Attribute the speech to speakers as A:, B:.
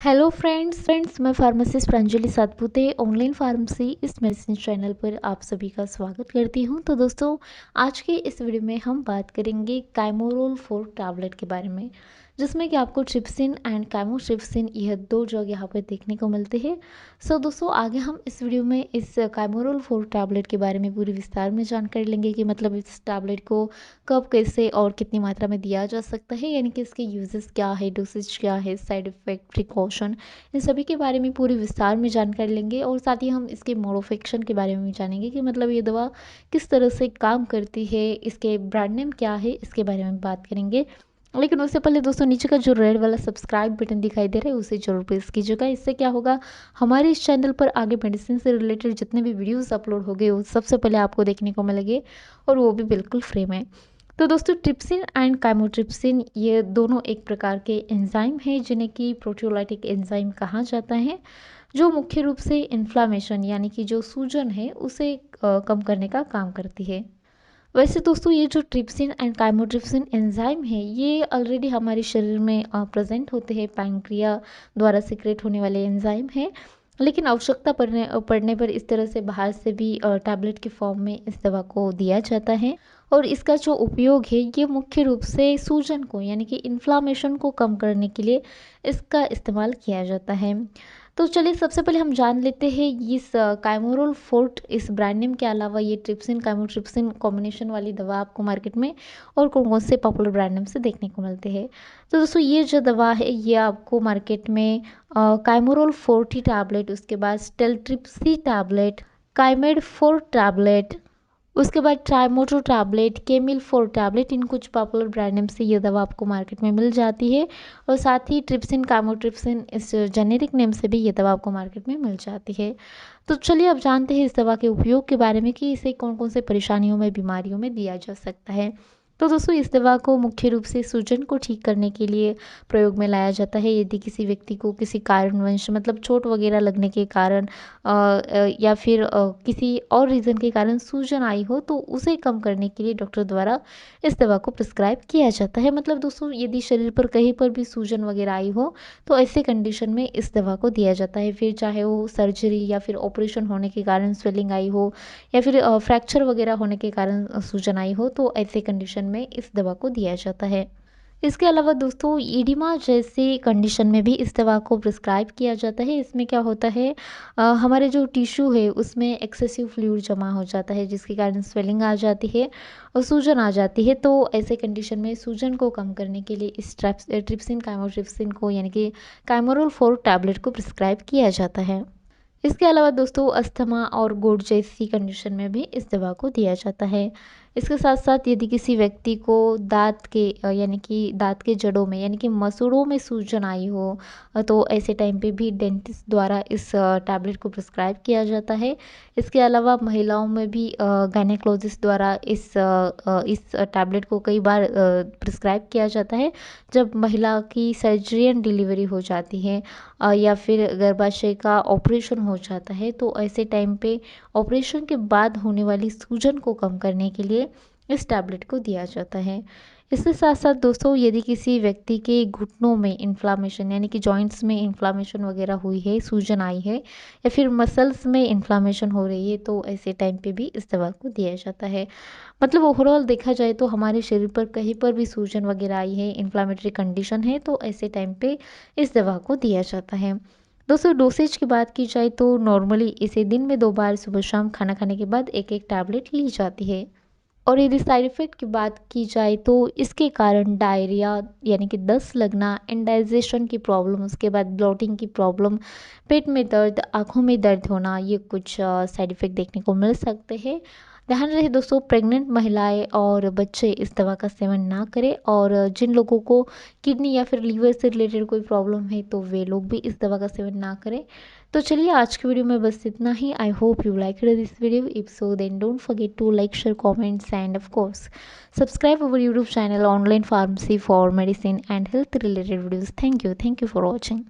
A: Hello friends मैं pharmacist Pranjali Satpute online pharmacy इस medicine channel पर आप सभी का स्वागत करती हूं। तो दोस्तों, आज के इस वीडियो में हम बात करेंगे काइमोरोल 4 टैबलेट के बारे में, जिसमें कि आपको ट्रिप्सिन एंड काइमोट्रिप्सिन यह दो ड्रग यहाँ पर देखने को मिलते हैं। सो दोस्तों, आगे हम इस वीडियो में इस काइमोरोल 4 टैबलेट के बारे में पूरी विस्तार में जानकारी लेंगे कि मतलब इस टैबलेट को कब, कैसे और कितनी मात्रा में दिया जा सकता है, यानी कि इसके यूजेस क्या है, डोसेज क्या है, साइड इफेक्ट, प्रिकॉशन, इन सभी के बारे में पूरी विस्तार में जानकारी लेंगे। और साथ ही हम इसके मोड ऑफ एक्शन के बारे में भी जानेंगे कि मतलब ये दवा किस तरह से काम करती है, इसके ब्रांड नेम क्या है, इसके बारे में बात करेंगे। लेकिन उससे पहले दोस्तों, नीचे का जो रेड वाला सब्सक्राइब बटन दिखाई दे रहा है उसे जरूर प्रेस कीजिएगा। इससे क्या होगा, हमारे इस चैनल पर आगे मेडिसिन से रिलेटेड जितने भी वीडियोस अपलोड हो गए वो सबसे पहले आपको देखने को मिलेंगे, और वो भी बिल्कुल फ्री में। तो दोस्तों, ट्रिप्सिन एंड काइमोट्रिप्सिन ये दोनों एक प्रकार के एंजाइम हैं जिन्हें कि प्रोटियोलाइटिक एंजाइम कहा जाता है, जो मुख्य रूप से इन्फ्लामेशन यानी कि जो सूजन है उसे कम करने का काम करती है। वैसे दोस्तों, ये जो ट्रिप्सिन एंड काइमोट्रिप्सिन एंजाइम है ये ऑलरेडी हमारे शरीर में प्रेजेंट होते हैं, पैंक्रिया द्वारा सिक्रेट होने वाले एंजाइम हैं। लेकिन आवश्यकता पड़ने पर इस तरह से बाहर से भी टैबलेट के फॉर्म में इस दवा को दिया जाता है। और इसका जो उपयोग है ये मुख्य रूप से सूजन को यानी कि इन्फ्लामेशन को कम करने के लिए इसका इस्तेमाल किया जाता है। तो चलिए, सबसे पहले हम जान लेते हैं इस काइमोरोल फोर्ट इस ब्रांड नेम के अलावा ये ट्रिप्सिन काइमोट्रिप्सिन कॉम्बिनेशन वाली दवा आपको मार्केट में और कौन कौन से पॉपुलर ब्रांड नेम से देखने को मिलते हैं। तो दोस्तों, ये जो दवा है ये आपको मार्केट में काइमोरोल 40 टैबलेट, उसके बाद स्टेलट्रिप्सी टैबलेट, काइमेड 4 टैबलेट, उसके बाद ट्राइमोटो टैबलेट, केमिल 4 टैबलेट, इन कुछ पॉपुलर ब्रांड नेम से ये दवा आपको मार्केट में मिल जाती है। और साथ ही ट्रिप्सिन काइमोट्रिप्सिन इस जेनेरिक नेम से भी ये दवा आपको मार्केट में मिल जाती है। तो चलिए अब जानते हैं इस दवा के उपयोग के बारे में कि इसे कौन कौन से परेशानियों में, बीमारियों में दिया जा सकता है। तो दोस्तों, इस दवा को मुख्य रूप से सूजन को ठीक करने के लिए प्रयोग में लाया जाता है। यदि किसी व्यक्ति को किसी कारणवश मतलब चोट वगैरह लगने के कारण या फिर किसी और रीज़न के कारण सूजन आई हो तो उसे कम करने के लिए डॉक्टर द्वारा इस दवा को प्रिस्क्राइब किया जाता है। मतलब दोस्तों, यदि शरीर पर कहीं पर भी सूजन वगैरह आई हो तो ऐसे कंडीशन में इस दवा को दिया जाता है। फिर चाहे वो सर्जरी या फिर ऑपरेशन होने के कारण स्वेलिंग आई हो या फिर फ्रैक्चर वगैरह होने के कारण सूजन आई हो तो ऐसे कंडीशन में इस दवा को दिया जाता है। इसके अलावा दोस्तों, ईडिमा जैसी कंडीशन में भी इस दवा को प्रिस्क्राइब किया जाता है। इसमें क्या होता है, हमारे जो टिश्यू है उसमें एक्सेसिव फ्लूइड जमा हो जाता है जिसके कारण स्वेलिंग आ जाती है और सूजन आ जाती है। तो ऐसे कंडीशन में सूजन को कम करने के लिए इस ट्रिप्सिन काइमोट्रिप्सिन को यानी कि काइमोरोल 4 टैबलेट को प्रिस्क्राइब किया जाता है। इसके अलावा दोस्तों, अस्थमा और गुर्द जैसी कंडीशन में भी इस दवा को दिया जाता है। इसके साथ साथ यदि किसी व्यक्ति को दांत के यानी कि दांत के जड़ों में यानी कि मसूड़ों में सूजन आई हो तो ऐसे टाइम पे भी डेंटिस्ट द्वारा इस टैबलेट को प्रिस्क्राइब किया जाता है। इसके अलावा महिलाओं में भी गायनेकोलॉजिस्ट द्वारा इस टैबलेट को कई बार प्रिस्क्राइब किया जाता है जब महिला की सर्जरियन डिलीवरी हो जाती है या फिर गर्भाशय का ऑपरेशन हो जाता है। तो ऐसे टाइम पे ऑपरेशन के बाद होने वाली सूजन को कम करने के लिए इस टैबलेट को दिया जाता है। इसके साथ साथ दोस्तों, यदि किसी व्यक्ति के घुटनों में इन्फ्लामेशन यानी कि जॉइंट्स में इन्फ्लामेशन वगैरह हुई है, सूजन आई है या फिर मसल्स में इन्फ्लामेशन हो रही है तो ऐसे टाइम पे भी इस दवा को दिया जाता है। मतलब ओवरऑल देखा जाए तो हमारे शरीर पर कहीं पर भी सूजन वगैरह आई है, इन्फ्लामेटरी कंडीशन है तो ऐसे टाइम पे इस दवा को दिया जाता है। दोस्तों, डोसेज की बात की जाए तो नॉर्मली इसे दिन में 2 बार सुबह शाम खाना खाने के बाद एक एक टैबलेट ली जाती है। और यदि साइड इफ़ेक्ट की बात की जाए तो इसके कारण डायरिया यानी कि दस्त लगना, इंडाइजेशन की प्रॉब्लम, उसके बाद ब्लोटिंग की प्रॉब्लम, पेट में दर्द, आँखों में दर्द होना, ये कुछ साइड इफ़ेक्ट देखने को मिल सकते हैं। ध्यान रहे दोस्तों, प्रेग्नेंट महिलाएं और बच्चे इस दवा का सेवन ना करें, और जिन लोगों को किडनी या फिर लीवर से रिलेटेड कोई प्रॉब्लम है तो वे लोग भी इस दवा का सेवन ना करें। तो चलिए, आज की वीडियो में बस इतना ही। I hope you like this video. If so then don't forget to like, share, comments and of course subscribe our YouTube channel online pharmacy for medicine and health related videos. Thank you for watching.